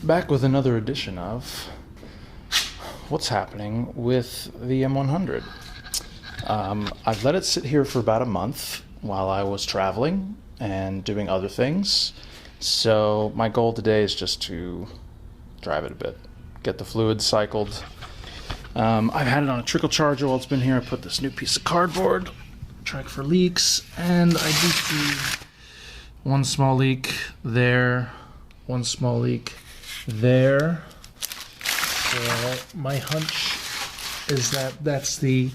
back with another edition of what's happening with the M100. I've let it sit here for about a month while I was traveling and doing other things. So my goal today is just to drive it a bit, get the fluid cycled. I've had it on a trickle charger while it's been here. I put this new piece of cardboard, check for leaks, and I do see one small leak there, one small leak there. So my hunch is that that's the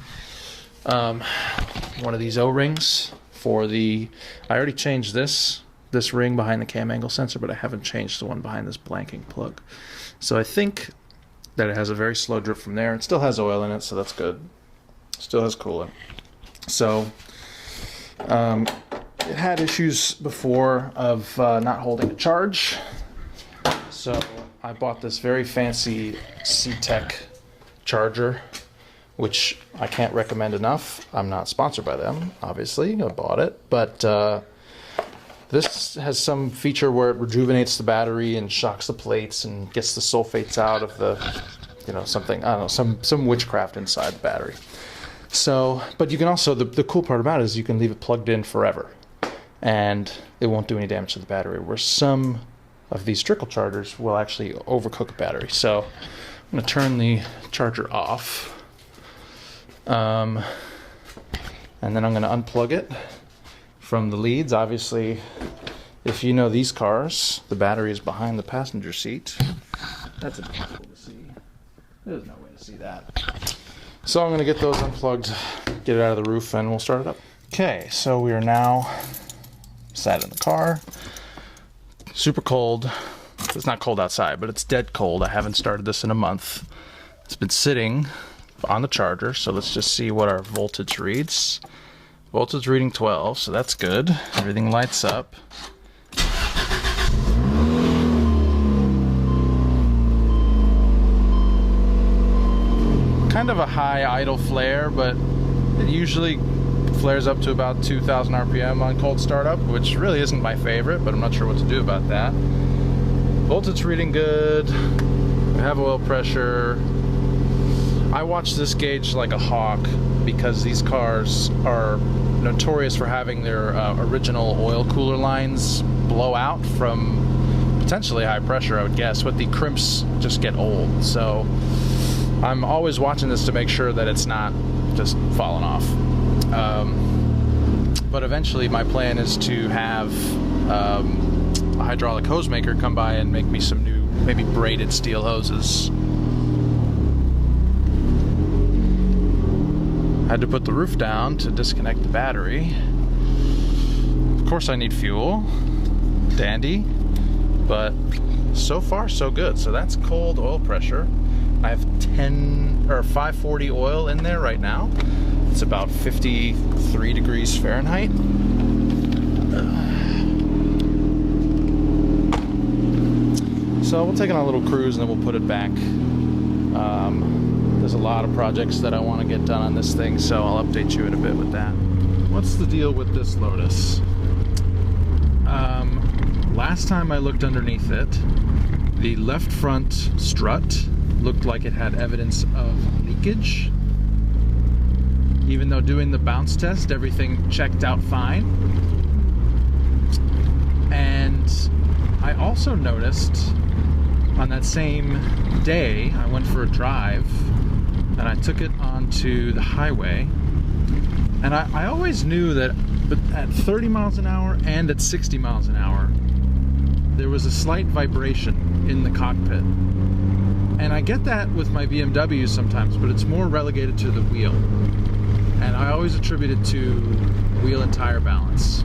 one of these O-rings for the. I already changed this ring behind the cam angle sensor, but I haven't changed the one behind this blanking plug. So I think that it has a very slow drip from there. It still has oil in it, so that's good. Still has coolant. So it had issues before of not holding a charge. So I bought this very fancy C-Tech charger, which I can't recommend enough. I'm not sponsored by them, obviously. I bought it, but this has some feature where it rejuvenates the battery and shocks the plates and gets the sulfates out of the, something, I don't know, some witchcraft inside the battery. So, but you can also, the cool part about it is you can leave it plugged in forever and it won't do any damage to the battery, where some of these trickle chargers will actually overcook a battery. So I'm going to turn the charger off. And then I'm going to unplug it from the leads. Obviously, if you know these cars, the battery is behind the passenger seat. That's impossible to see. There's no way to see that. So I'm going to get those unplugged, get it out of the roof, and we'll start it up. Okay, so we are now sat in the car. Super cold. It's not cold outside, but it's dead cold. I haven't started this in a month. It's been sitting on the charger, so let's just see what our voltage reads. Voltage reading 12, so that's good. Everything lights up. Kind of a high idle flare, but it usually flares up to about 2,000 RPM on cold startup, which really isn't my favorite, but I'm not sure what to do about that. Voltage reading good. We have oil pressure. I watch this gauge like a hawk because these cars are notorious for having their original oil cooler lines blow out from potentially high pressure, I would guess, but the crimps just get old. So I'm always watching this to make sure that it's not just falling off. But eventually my plan is to have a hydraulic hose maker come by and make me some new, maybe braided steel hoses. I had to put the roof down to disconnect the battery. Of course I need fuel. Dandy. But so far so good. So that's cold oil pressure. I have 540 oil in there right now. It's about 53 degrees Fahrenheit. So we'll take it on a little cruise and then we'll put it back. There's a lot of projects that I want to get done on this thing, so I'll update you in a bit with that. What's the deal with this Lotus? Last time I looked underneath it, the left front strut looked like it had evidence of leakage. Even though doing the bounce test, everything checked out fine. And I also noticed on that same day, I went for a drive and I took it onto the highway. And I always knew that at 30 miles an hour and at 60 miles an hour, there was a slight vibration in the cockpit. And I get that with my BMW sometimes, but it's more relegated to the wheel. And I always attribute it to wheel and tire balance.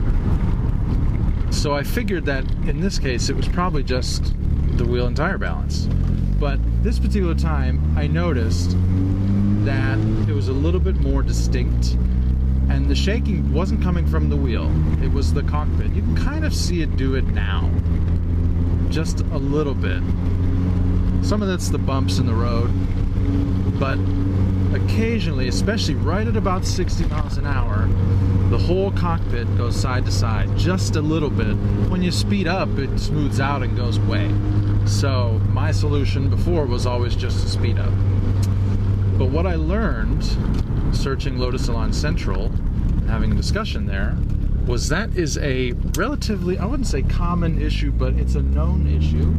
So I figured that in this case, it was probably just the wheel and tire balance. But this particular time, I noticed that it was a little bit more distinct, and the shaking wasn't coming from the wheel. It was the cockpit. You can kind of see it do it now. Just a little bit. Some of that's the bumps in the road, but occasionally, especially right at about 60 miles an hour, the whole cockpit goes side to side just a little bit. When you speed up, it smooths out and goes away. So my solution before was always just to speed up. But what I learned searching Lotus Elan Central and having a discussion there was that is a relatively, I wouldn't say common issue, but it's a known issue.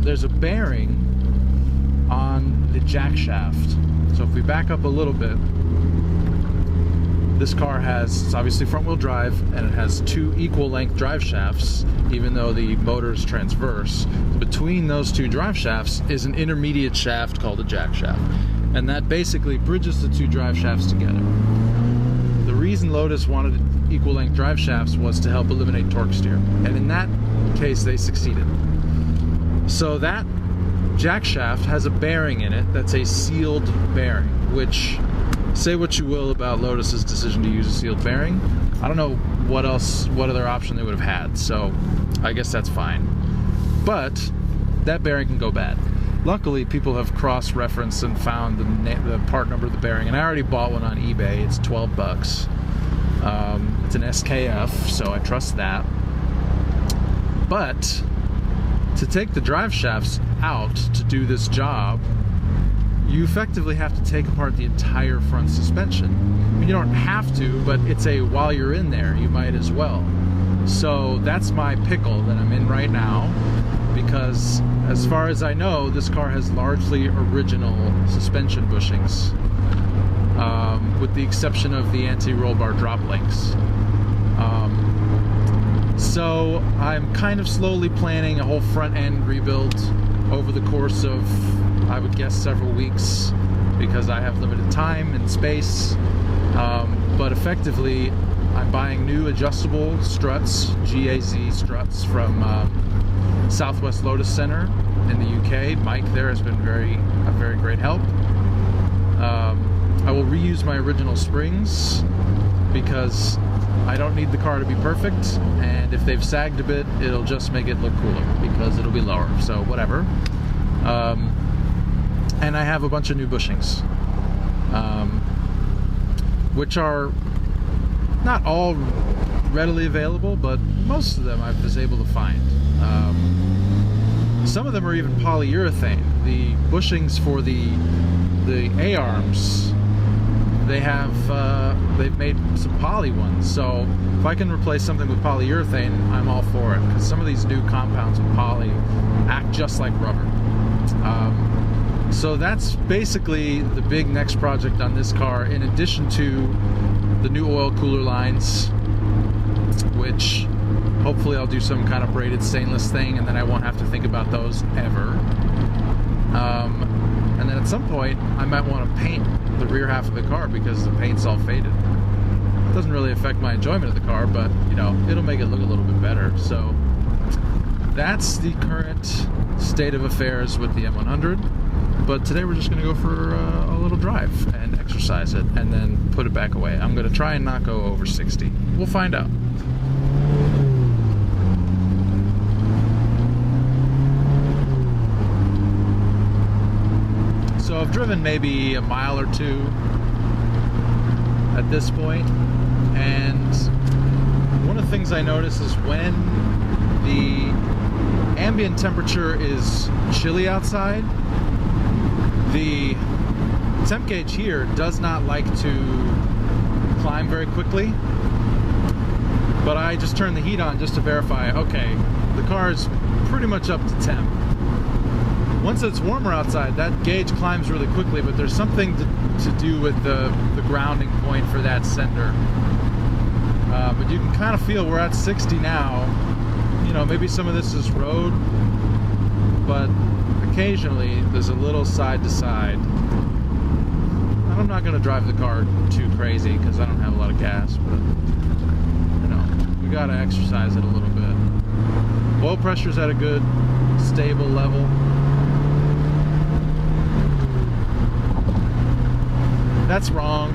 There's a bearing on the jack shaft. So if we back up a little bit, this car has, it's obviously front wheel drive, and it has two equal length drive shafts, even though the motor is transverse. Between those two drive shafts is an intermediate shaft called a jack shaft. And that basically bridges the two drive shafts together. The reason Lotus wanted equal length drive shafts was to help eliminate torque steer. And in that case, they succeeded. So that jack shaft has a bearing in it that's a sealed bearing, which, say what you will about Lotus's decision to use a sealed bearing, I don't know what other option they would have had, so I guess that's fine. But that bearing can go bad. Luckily, people have cross-referenced and found the part number of the bearing, and I already bought one on eBay. It's 12 bucks. It's an SKF, so I trust that. But to take the drive shafts out to do this job, you effectively have to take apart the entire front suspension. I mean, you don't have to, but it's a while you're in there, you might as well. So that's my pickle that I'm in right now, because as far as I know, this car has largely original suspension bushings, with the exception of the anti-roll bar drop links. So I'm kind of slowly planning a whole front end rebuild over the course of, I would guess, several weeks, because I have limited time and space. But effectively, I'm buying new adjustable struts, GAZ struts, from Southwest Lotus Center in the UK. Mike there has been a very great help. I will reuse my original springs because I don't need the car to be perfect, and if they've sagged a bit, it'll just make it look cooler because it'll be lower, so whatever. And I have a bunch of new bushings, which are not all readily available, but most of them I was able to find. Some of them are even polyurethane. The bushings for the A-arms, they've made some poly ones, so if I can replace something with polyurethane, I'm all for it, because some of these new compounds with poly act just like rubber. So that's basically the big next project on this car, in addition to the new oil cooler lines, which hopefully I'll do some kind of braided stainless thing, and then I won't have to think about those ever. And then at some point, I might want to paint the rear half of the car because the paint's all faded. It doesn't really affect my enjoyment of the car, but, you know, it'll make it look a little bit better. So that's the current state of affairs with the M100. But today we're just going to go for a little drive and exercise it and then put it back away. I'm going to try and not go over 60. We'll find out. So I've driven maybe a mile or two at this point, and one of the things I notice is when the ambient temperature is chilly outside, the temp gauge here does not like to climb very quickly, but I just turn the heat on just to verify, okay, the car is pretty much up to temp. Once it's warmer outside, that gauge climbs really quickly, but there's something to do with the grounding point for that sender. But you can kind of feel we're at 60 now. You know, maybe some of this is road, but occasionally there's a little side to side. And I'm not going to drive the car too crazy because I don't have a lot of gas, but, you know, we got to exercise it a little bit. Oil pressure's at a good, stable level. That's wrong.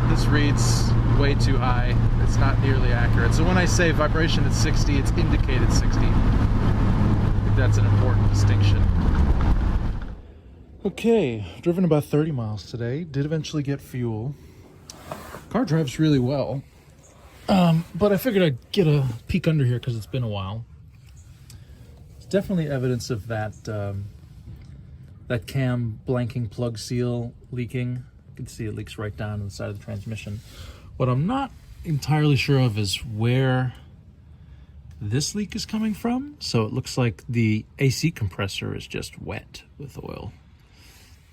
This reads way too high. It's not nearly accurate. So when I say vibration at 60, it's indicated 60. I think that's an important distinction. Okay, driven about 30 miles today. Did eventually get fuel. Car drives really well. But I figured I'd get a peek under here because it's been a while. It's definitely evidence of that that cam blanking plug seal leaking. You can see it leaks right down to the side of the transmission. What I'm not entirely sure of is where this leak is coming from. So it looks like the AC compressor is just wet with oil.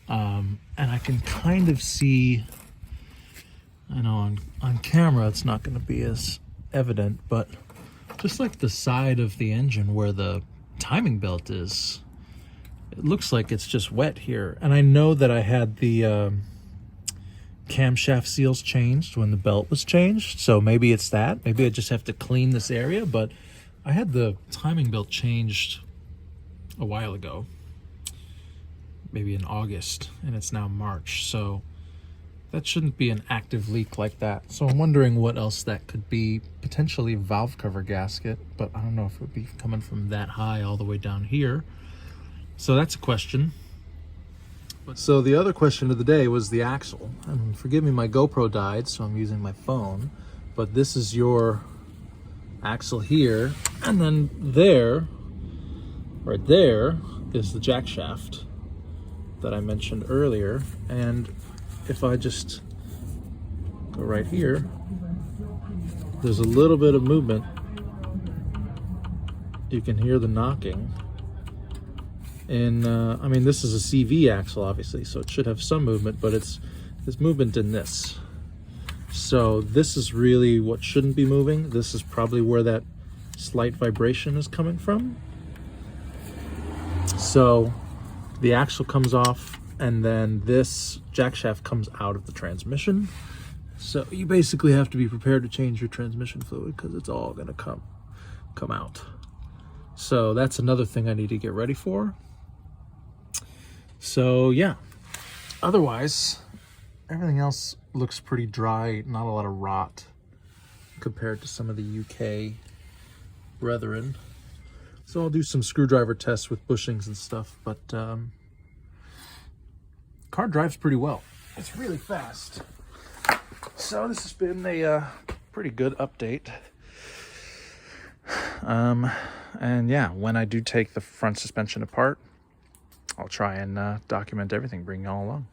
And I can kind of see, I know on camera it's not going to be as evident, but just like the side of the engine where the timing belt is, it looks like it's just wet here. And I know that I had the camshaft seals changed when the belt was changed, so maybe it's that. Maybe I just have to clean this area, but I had the timing belt changed a while ago, maybe in August, and it's now March, so that shouldn't be an active leak like that. So I'm wondering what else that could be. Potentially valve cover gasket, but I don't know if it would be coming from that high all the way down here. So that's a question. So the other question of the day was the axle. And forgive me, my GoPro died, so I'm using my phone. But this is your axle here, and then there, right there, is the jack shaft that I mentioned earlier. And if I just go right here, there's a little bit of movement. You can hear the knocking. And I mean, this is a CV axle, obviously, so it should have some movement, but there's movement in this. So this is really what shouldn't be moving. This is probably where that slight vibration is coming from. So the axle comes off, and then this jack shaft comes out of the transmission. So you basically have to be prepared to change your transmission fluid because it's all gonna come out. So that's another thing I need to get ready for. So yeah, otherwise everything else looks pretty dry, not a lot of rot compared to some of the UK brethren. So I'll do some screwdriver tests with bushings and stuff, but car drives pretty well. It's really fast. So this has been a pretty good update. And yeah, when I do take the front suspension apart, I'll try and document everything, bring you all along.